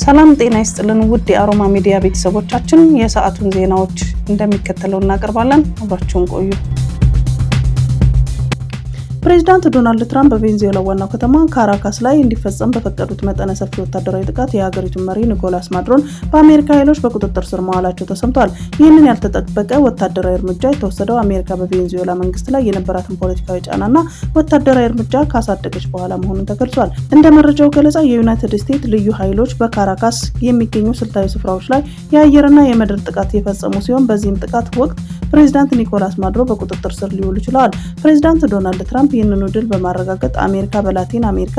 ሰላም ጤና ይስጥልን ውድ የአሮማ ሚዲያ ቤተሰቦቻችን፣ የሰዓቱን ዜናዎች እንደሚከተለው እናቀርባለን። አብራችሁን ቆዩ። ፕሬዝዳንት ዶናልድ ትራምፕ በቬንዙዌላ ዋናው ከተማ ካራካስ ላይ እንዲፈጸም በፈቀዱት መጠነ ሰፊ ወታደራዊ ጥቃት የሀገሪቱን መሪ ኒኮላስ ማዱሮን በአሜሪካ ኃይሎች በቁጥጥር ስር መዋላቸው ተሰምቷል። ይህንን ያልተጠበቀ ወታደራዊ እርምጃ የተወሰደው አሜሪካ በቬንዙዌላ መንግስት ላይ የነበራትን ፖለቲካዊ ጫናና ወታደራዊ እርምጃ ካሳደገች በኋላ መሆኑን ተገልጿል። እንደ መረጃው ገለጻ የዩናይትድ ስቴትስ ልዩ ኃይሎች በካራካስ የሚገኙ ስልታዊ ስፍራዎች ላይ የአየርና የምድር ጥቃት የፈጸሙ ሲሆን በዚህም ጥቃት ወቅት ፕሬዝዳንት ኒኮላስ ማዱሮ በቁጥጥር ስር ሊውሉ ችለዋል። ፕሬዝዳንት ዶናልድ ትራምፕ ይህንን ድል በማረጋገጥ አሜሪካ በላቲን አሜሪካ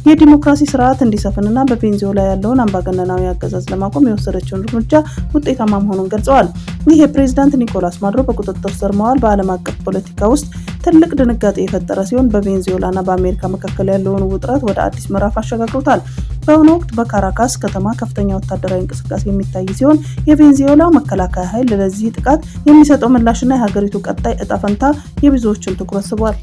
የዲሞክራሲ ስርዓት እንዲሰፍንና በቬንዙዌላ ያለውን አምባገነናዊ አገዛዝ ለማቆም የወሰደችውን እርምጃ ውጤታማ መሆኑን ገልጸዋል። ይህ የፕሬዝዳንት ኒኮላስ ማዱሮ በቁጥጥር ስር መዋል በዓለም አቀፍ ፖለቲካ ውስጥ ትልቅ ድንጋጤ የፈጠረ ሲሆን በቬንዙዌላና በአሜሪካ መካከል ያለውን ውጥረት ወደ አዲስ ምዕራፍ አሸጋግሮታል። በአሁኑ ወቅት በካራካስ ከተማ ከፍተኛ ወታደራዊ እንቅስቃሴ የሚታይ ሲሆን የቬንዙዌላ መከላከያ ኃይል ለዚህ ጥቃት የሚሰጠው ምላሽና የሀገሪቱ ቀጣይ እጣ ፈንታ የብዙዎችን ትኩረት ስቧል።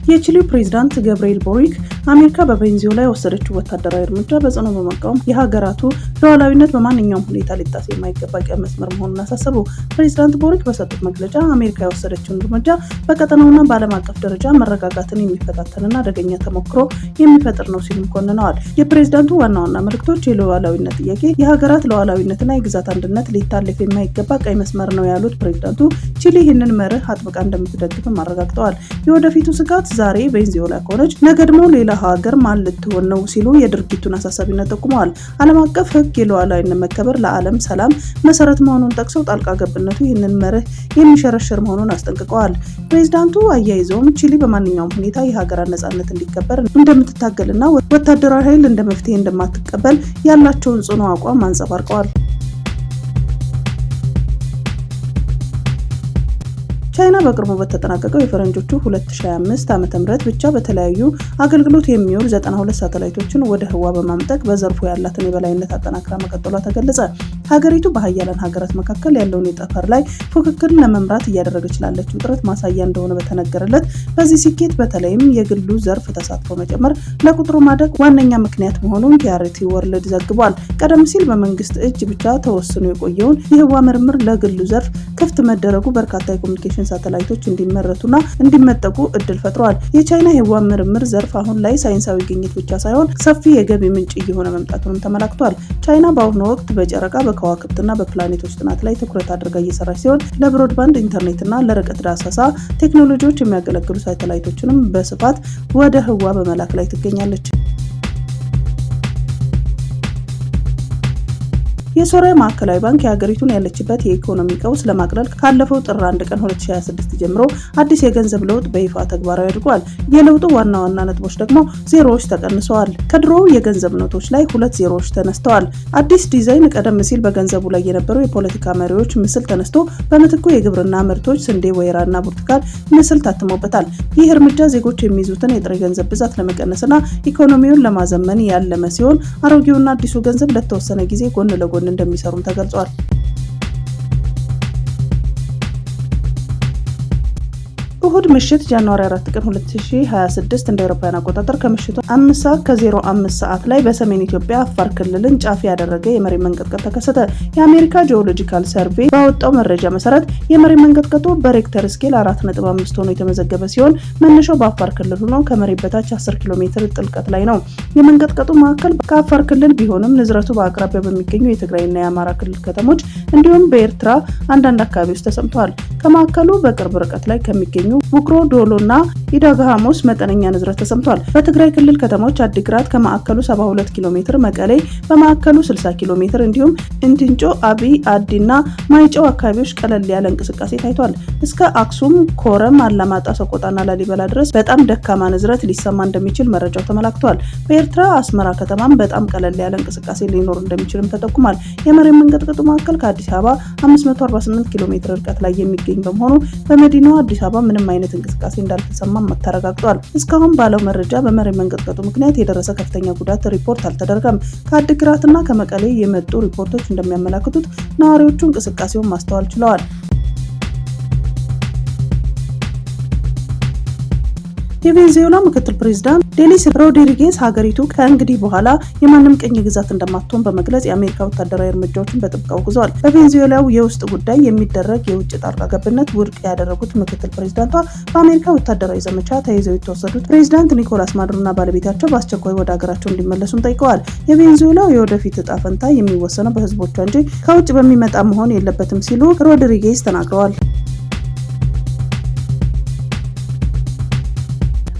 የቺሊው ፕሬዝዳንት ገብርኤል ቦሪክ አሜሪካ በቬንዙዌላ የወሰደችው ወታደራዊ እርምጃ በጽኑ በመቃወም የሀገራቱ ሉዓላዊነት በማንኛውም ሁኔታ ሊጣስ የማይገባ ቀይ መስመር መሆኑን አሳሰቡ። ፕሬዝዳንት ቦሪክ በሰጡት መግለጫ አሜሪካ የወሰደችውን እርምጃ በቀጠናውና በዓለም አቀፍ ደረጃ መረጋጋትን የሚፈታተንና አደገኛ ተሞክሮ የሚፈጥር ነው ሲሉ ኮንነዋል። የፕሬዝዳንቱ ዋና ዋና መልእክቶች የሉዓላዊነት ጥያቄ፣ የሀገራት ሉዓላዊነትና የግዛት አንድነት ሊታለፍ የማይገባ ቀይ መስመር ነው ያሉት ፕሬዝዳንቱ ቺሊ ይህንን መርህ አጥብቃ እንደምትደግፍም አረጋግጠዋል። የወደፊቱ ስጋት ዛሬ ቬንዙዌላ ከሆነች ነገ ደግሞ ሌላ ሀገር ማን ልትሆን ነው ሲሉ የድርጊቱን አሳሳቢነት ጠቁመዋል። ዓለም አቀፍ ሕግ የሉዓላዊነት መከበር ለዓለም ሰላም መሰረት መሆኑን ጠቅሰው ጣልቃ ገብነቱ ይህንን መርህ የሚሸረሽር መሆኑን አስጠንቅቀዋል። ፕሬዝዳንቱ አያይዘውም ቺሊ በማንኛውም ሁኔታ የሀገራት ነጻነት እንዲከበር እንደምትታገልና ወታደራዊ ኃይል እንደ መፍትሄ እንደማትቀበል ያላቸውን ጽኑ አቋም አንጸባርቀዋል። ቻይና በቅርቡ በተጠናቀቀው የፈረንጆቹ 2025 ዓ.ም ብቻ በተለያዩ አገልግሎት የሚውሉ 92 ሳተላይቶችን ወደ ህዋ በማምጠቅ በዘርፉ ያላትን የበላይነት አጠናክራ መቀጠሏ ተገለጸ። ሀገሪቱ በሀያላን ሀገራት መካከል ያለውን የጠፈር ላይ ፉክክር ለመምራት እያደረገች ላለችው ጥረት ማሳያ እንደሆነ በተነገረለት በዚህ ስኬት በተለይም የግሉ ዘርፍ ተሳትፎ መጨመር ለቁጥሩ ማደግ ዋነኛ ምክንያት መሆኑን ቲአርቲ ወርልድ ዘግቧል። ቀደም ሲል በመንግስት እጅ ብቻ ተወስኖ የቆየውን የህዋ ምርምር ለግሉ ዘርፍ ክፍት መደረጉ በርካታ የኮሚኒኬሽን ሳተላይቶች እንዲመረቱና እንዲመጠቁ እድል ፈጥሯል። የቻይና የህዋ ምርምር ዘርፍ አሁን ላይ ሳይንሳዊ ግኝት ብቻ ሳይሆን ሰፊ የገቢ ምንጭ እየሆነ መምጣቱንም ተመላክቷል። ቻይና በአሁኑ ወቅት በጨረቃ በከዋክብትና በፕላኔቶች ጥናት ላይ ትኩረት አድርጋ እየሰራች ሲሆን ለብሮድባንድ ኢንተርኔትና ለርቀት ዳሰሳ ቴክኖሎጂዎች የሚያገለግሉ ሳተላይቶችንም በስፋት ወደ ህዋ በመላክ ላይ ትገኛለች። የሶሪያ ማዕከላዊ ባንክ የሀገሪቱን ያለችበት የኢኮኖሚ ቀውስ ለማቅለል ካለፈው ጥር 1 ቀን 2026 ጀምሮ አዲስ የገንዘብ ለውጥ በይፋ ተግባራዊ አድርጓል። የለውጡ ዋና ዋና ነጥቦች ደግሞ ዜሮዎች ተቀንሰዋል። ከድሮው የገንዘብ ኖቶች ላይ 2 ዜሮዎች ተነስተዋል። አዲስ ዲዛይን ቀደም ሲል በገንዘቡ ላይ የነበረው የፖለቲካ መሪዎች ምስል ተነስቶ በምትኩ የግብርና ምርቶች ስንዴ፣ ወይራና ብርቱካን ምስል ታትሞበታል። ይህ እርምጃ ዜጎች የሚይዙትን የጥሬ ገንዘብ ብዛት ለመቀነስና ኢኮኖሚውን ለማዘመን ያለመ ሲሆን አሮጌውና አዲሱ ገንዘብ ለተወሰነ ጊዜ ጎን ለጎን እንደሚሰሩም ተገልጿል። እሁድ ምሽት ጃንዋሪ 4 ቀን 2026 እንደ አውሮፓውያን አቆጣጠር ከምሽቱ 5:05 ሰዓት ላይ በሰሜን ኢትዮጵያ አፋር ክልልን ጫፍ ያደረገ የመሬት መንቀጥቀጥ ተከሰተ። የአሜሪካ ጂኦሎጂካል ሰርቬይ ባወጣው መረጃ መሰረት የመሬት መንቀጥቀጡ በሬክተር ስኬል 4.5 ሆኖ የተመዘገበ ሲሆን መነሻው በአፋር ክልል ሆኖ ከመሬት በታች 10 ኪሎ ሜትር ጥልቀት ላይ ነው። የመንቀጥቀጡ ማዕከል ከአፋር ክልል ቢሆንም ንዝረቱ በአቅራቢያ በሚገኙ የትግራይና የአማራ ክልል ከተሞች እንዲሁም በኤርትራ አንዳንድ አካባቢዎች ተሰምተዋል። ከማዕከሉ በቅርብ ርቀት ላይ ከሚገኙ ውቅሮ፣ ዶሎና ኢዳጋ ሐሙስ መጠነኛ ንዝረት ተሰምቷል። በትግራይ ክልል ከተሞች አዲግራት ከማዕከሉ 72 ኪሎ ሜትር፣ መቀሌ በማዕከሉ 60 ኪሎ ሜትር እንዲሁም እንድንጮ፣ አብይ አዲና ማይጨው አካባቢዎች ቀለል ያለ እንቅስቃሴ ታይቷል። እስከ አክሱም፣ ኮረም፣ አላማጣ፣ ሰቆጣና ላሊበላ ድረስ በጣም ደካማ ንዝረት ሊሰማ እንደሚችል መረጃው ተመላክቷል። በኤርትራ አስመራ ከተማም በጣም ቀለል ያለ እንቅስቃሴ ሊኖር እንደሚችልም ተጠቁሟል። የመሬት መንቀጥቀጡ ማዕከል ከአዲስ አበባ 548 ኪሎ ሜትር ርቀት ላይ የሚገኝ በመሆኑ በመዲናዋ አዲስ አበባ ምንም አይነት እንቅስቃሴ እንዳልተሰማም ተረጋግጧል። እስካሁን ባለው መረጃ በመሬት መንቀጥቀጡ ምክንያት የደረሰ ከፍተኛ ጉዳት ሪፖርት አልተደረገም። ከአዲግራትና ከመቀሌ የመጡ ሪፖርቶች እንደሚያመላክቱት ነዋሪዎቹ እንቅስቃሴውን ማስተዋል ችለዋል። የቬንዙዌላ ምክትል ፕሬዝዳንት ዴሊሲ ሮድሪጌዝ ሀገሪቱ ከእንግዲህ በኋላ የማንም ቅኝ ግዛት እንደማትሆን በመግለጽ የአሜሪካ ወታደራዊ እርምጃዎችን በጥብቅ አውግዘዋል። በቬንዙዌላው የውስጥ ጉዳይ የሚደረግ የውጭ ጣልቃ ገብነት ውድቅ ያደረጉት ምክትል ፕሬዝዳንቷ በአሜሪካ ወታደራዊ ዘመቻ ተይዘው የተወሰዱት ፕሬዝዳንት ኒኮላስ ማዱሮና ባለቤታቸው በአስቸኳይ ወደ ሀገራቸው እንዲመለሱም ጠይቀዋል። የቬንዙዌላው የወደፊት እጣ ፈንታ የሚወሰነው በህዝቦቿ እንጂ ከውጭ በሚመጣ መሆን የለበትም ሲሉ ሮድሪጌዝ ተናግረዋል።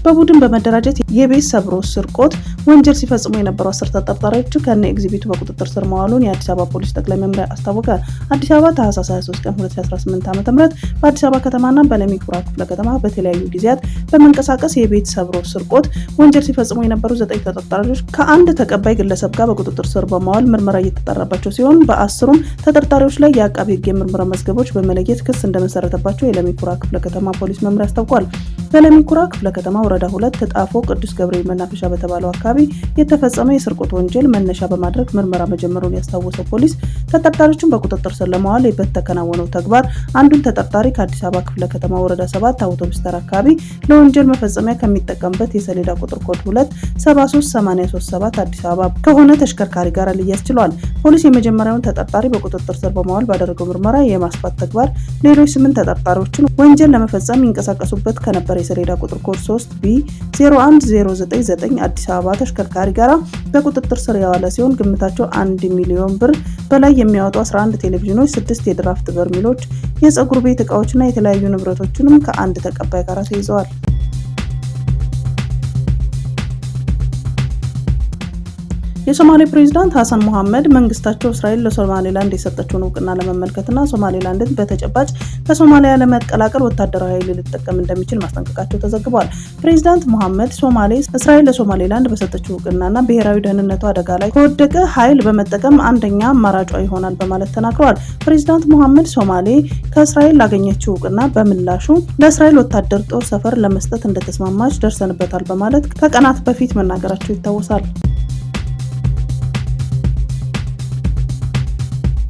በቡድን በመደራጀት የቤት ሰብሮ ስርቆት ወንጀል ሲፈጽሙ የነበሩ 10 ተጠርጣሪዎች ከነ ኤግዚቢቱ በቁጥጥር ስር መዋሉን የአዲስ አበባ ፖሊስ ጠቅላይ መምሪያ አስታወቀ። አዲስ አበባ ታህሳስ 23 ቀን 2018 ዓ.ም በአዲስ አበባ ከተማና በለሚ ኩራ ክፍለ ከተማ በተለያዩ ጊዜያት በመንቀሳቀስ የቤት ሰብሮ ስርቆት ወንጀል ሲፈጽሙ የነበሩ 9 ተጠርጣሪዎች ከአንድ ተቀባይ ግለሰብ ጋር በቁጥጥር ስር በመዋል ምርመራ እየተጣራባቸው ሲሆን በ10ሩም ተጠርጣሪዎች ላይ የአቃቤ ሕግ የምርመራ መዝገቦች በመለየት ክስ እንደመሰረተባቸው የለሚ ኩራ ክፍለ ከተማ ፖሊስ መምሪያ አስታውቋል። በለሚ ኩራ ክፍለ ከተማ ወረዳ 2 ጣፎ ቅዱስ ገብርኤል መናፈሻ በተባለው አካባቢ የተፈጸመ የስርቆት ወንጀል መነሻ በማድረግ ምርመራ መጀመሩን ያስታወሰው ፖሊስ ተጠርጣሪዎችን በቁጥጥር ስር ለማዋል በተከናወነው ተግባር አንዱን ተጠርጣሪ ከአዲስ አበባ ክፍለ ከተማ ወረዳ 7 አውቶቡስ ተራ አካባቢ ለወንጀል መፈጸሚያ ከሚጠቀምበት የሰሌዳ ቁጥር ኮድ 273837 አዲስ አበባ ከሆነ ተሽከርካሪ ጋር ሊያዝ ችሏል። ፖሊስ የመጀመሪያውን ተጠርጣሪ በቁጥጥር ስር በማዋል ባደረገው ምርመራ የማስፋት ተግባር ሌሎች 8 ተጠርጣሪዎችን ወንጀል ለመፈጸም ይንቀሳቀሱበት ከነበረ የሰሌዳ ቁጥር ኮድ 3B01099 አዲስ አበባ ተሽከርካሪ ጋራ በቁጥጥር ስር ያዋለ ሲሆን ግምታቸው 1 ሚሊዮን ብር በላይ የሚያወጡ 11 ቴሌቪዥኖች፣ 6 የድራፍት በርሜሎች፣ የፀጉር ቤት እቃዎችና የተለያዩ ንብረቶችንም ከአንድ ተቀባይ ጋራ ተይዘዋል። የሶማሌ ፕሬዝዳንት ሐሰን መሐመድ መንግስታቸው እስራኤል ለሶማሌላንድ የሰጠችውን እውቅና ለመመልከትና ሶማሌላንድን በተጨባጭ ከሶማሊያ ለመቀላቀል ወታደራዊ ኃይል ሊጠቀም እንደሚችል ማስጠንቀቃቸው ተዘግቧል። ፕሬዝዳንት መሐመድ እስራኤል ለሶማሌላንድ በሰጠችው እውቅናና ብሔራዊ ደህንነቱ አደጋ ላይ ከወደቀ ኃይል በመጠቀም አንደኛ አማራጯ ይሆናል በማለት ተናግረዋል። ፕሬዝዳንት መሐመድ ሶማሌ ከእስራኤል ላገኘችው እውቅና በምላሹ ለእስራኤል ወታደር ጦር ሰፈር ለመስጠት እንደተስማማች ደርሰንበታል በማለት ከቀናት በፊት መናገራቸው ይታወሳል።